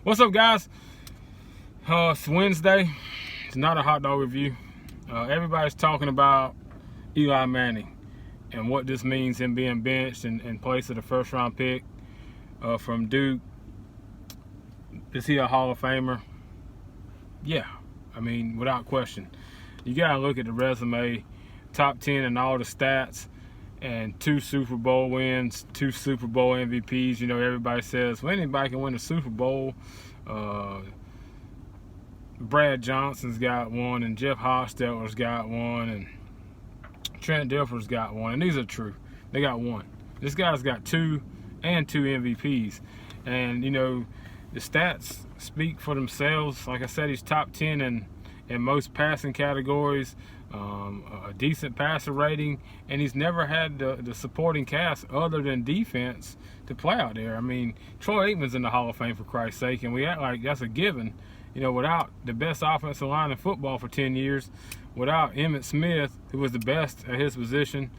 What's up, guys? It's Wednesday. It's not a hot dog review. Everybody's talking about Eli Manning and what this means, him being benched in place of the first-round pick from Duke. Is he a Hall of Famer? Yeah, I mean, without question. You gotta look at the resume, top 10 in all the stats, and 2 Super Bowl wins, 2 Super Bowl MVPs. You know, everybody says, well, anybody can win a Super Bowl. Brad Johnson's got one, and Jeff Hostetler's got one, and Trent Dilfer's got one, and these are true. They got one. This guy's got 2 and 2 MVPs, and you know, the stats speak for themselves. Like I said, he's top 10 in most passing categories, a decent passer rating, and he's never had the supporting cast other than defense to play out there. I mean, Troy Aikman's in the Hall of Fame, for Christ's sake, and we act like that's a given. You know, without the best offensive line in football for 10 years, without Emmitt Smith, who was the best at his position,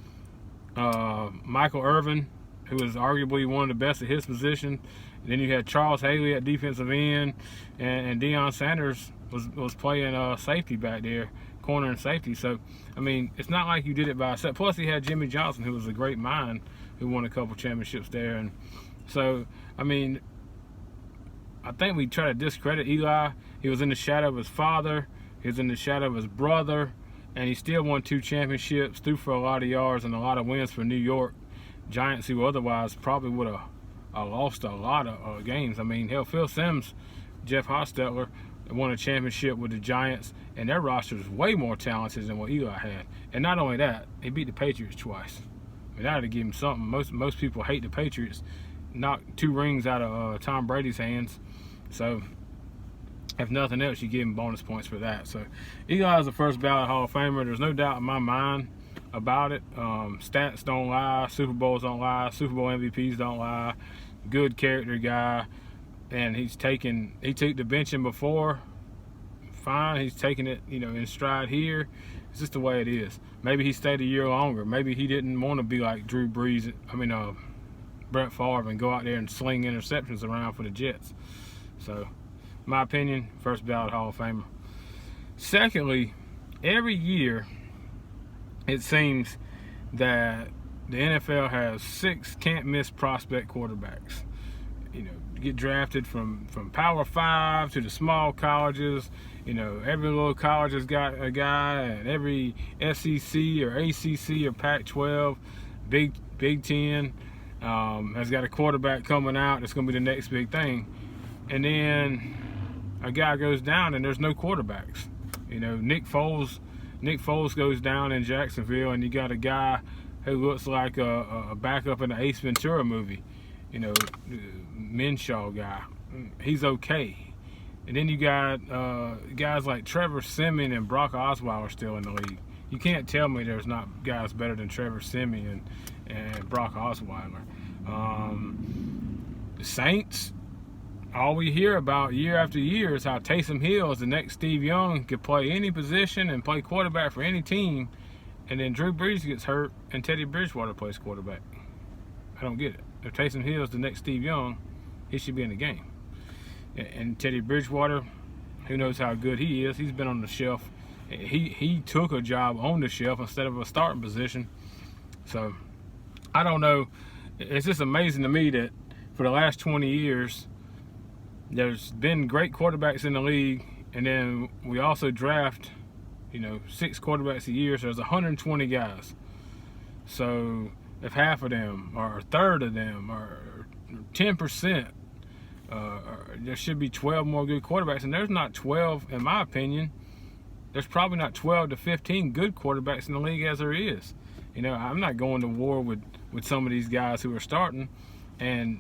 Michael Irvin, who was arguably one of the best at his position. And then you had Charles Haley at defensive end, and Deion Sanders was playing safety back there, corner and safety. So, I mean, it's not like you did it by yourself. Plus, he had Jimmy Johnson, who was a great mind, who won a couple championships there. And so, I mean, I think we try to discredit Eli. He was in the shadow of his father. He was in the shadow of his brother. And he still won 2 championships, threw for a lot of yards and a lot of wins for New York Giants, who otherwise probably would have lost a lot of games. I mean, hell, Phil Simms, Jeff Hostetler won a championship with the Giants, and their roster is way more talented than what Eli had. And not only that, he beat the Patriots twice. I mean, that had to give him something. Most people hate the Patriots. Knocked 2 rings out of Tom Brady's hands. So, if nothing else, you give him bonus points for that. So, Eli is the first ballot Hall of Famer. There's no doubt in my mind about it. Stats don't lie. Super Bowls don't lie. Super Bowl MVPs don't lie. Good character guy. And he took the benching before. Fine. He's taking it, you know, in stride here. It's just the way it is. Maybe he stayed a year longer. Maybe he didn't want to be like Drew Brees. Brett Favre and go out there and sling interceptions around for the Jets. So, my opinion, first ballot Hall of Famer. Secondly, every year it seems that the NFL has 6 can't-miss prospect quarterbacks. You know, get drafted from Power 5 to the small colleges. You know, every little college has got a guy, and every SEC or ACC or Pac-12, Big Ten, has got a quarterback coming out that's going to be the next big thing. And then a guy goes down and there's no quarterbacks. You know, Nick Foles goes down in Jacksonville, and you got a guy who looks like a backup in the Ace Ventura movie. You know, Minshew guy. He's okay. And then you got guys like Trevor Siemian and Brock Osweiler still in the league. You can't tell me there's not guys better than Trevor Siemian and Brock Osweiler. The Saints, all we hear about year after year is how Taysom Hill is the next Steve Young, could play any position and play quarterback for any team, and then Drew Brees gets hurt and Teddy Bridgewater plays quarterback. I don't get it. If Taysom Hill is the next Steve Young, he should be in the game. And Teddy Bridgewater, who knows how good he is? He's been on the shelf. He took a job on the shelf instead of a starting position. So, I don't know. It's just amazing to me that for the last 20 years, there's been great quarterbacks in the league, and then we also draft, you know, 6 quarterbacks a year, so there's 120 guys. So, if half of them, or a third of them, or 10%, there should be 12 more good quarterbacks, and there's not 12, in my opinion. There's probably not 12 to 15 good quarterbacks in the league as there is. You know, I'm not going to war with some of these guys who are starting, and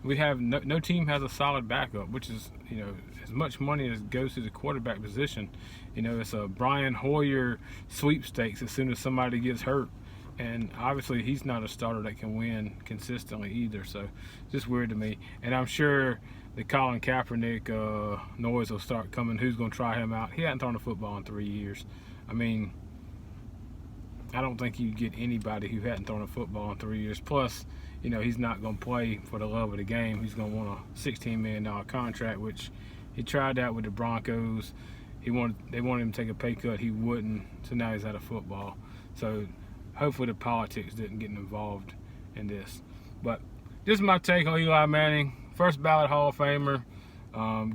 we have no team has a solid backup, which is, you know, as much money as goes to the quarterback position. You know, it's a Brian Hoyer sweepstakes as soon as somebody gets hurt. And obviously he's not a starter that can win consistently either. So it's just weird to me. And I'm sure the Colin Kaepernick noise will start coming. Who's going to try him out? He hasn't thrown a football in 3 years. I mean, I don't think you get anybody who hadn't thrown a football in 3 years. Plus, you know, he's not going to play for the love of the game. He's going to want a $16 million contract, which he tried that with the Broncos. They wanted him to take a pay cut. He wouldn't, so now he's out of football. So hopefully the politics didn't get involved in this. But this is my take on Eli Manning. First ballot Hall of Famer.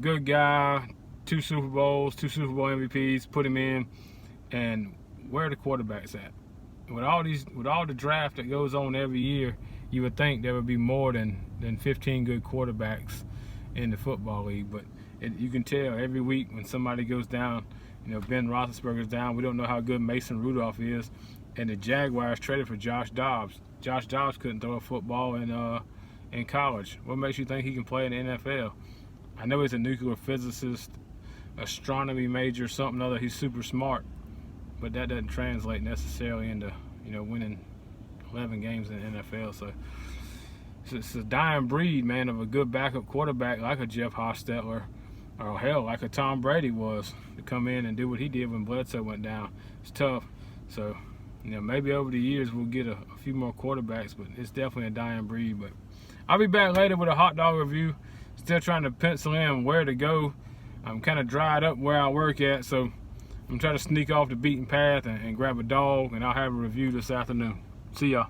Good guy. 2 Super Bowls, 2 Super Bowl MVPs. Put him in. And where are the quarterbacks at? With all the draft that goes on every year, you would think there would be more than 15 good quarterbacks in the football league. But you can tell every week when somebody goes down, you know, Ben Roethlisberger's down. We don't know how good Mason Rudolph is. And the Jaguars traded for Josh Dobbs. Josh Dobbs couldn't throw a football in college. What makes you think he can play in the NFL? I know he's a nuclear physicist, astronomy major, something other. He's super smart, but that doesn't translate necessarily into, you know, winning 11 games in the NFL. So it's a dying breed, man, of a good backup quarterback like a Jeff Hostetler, or hell, like a Tom Brady was, to come in and do what he did when Bledsoe went down. It's tough. So, you know, maybe over the years we'll get a few more quarterbacks, but it's definitely a dying breed. But I'll be back later with a hot dog review. Still trying to pencil in where to go. I'm kind of dried up where I work at, so I'm trying to sneak off the beaten path and grab a dog, and I'll have a review this afternoon. See y'all.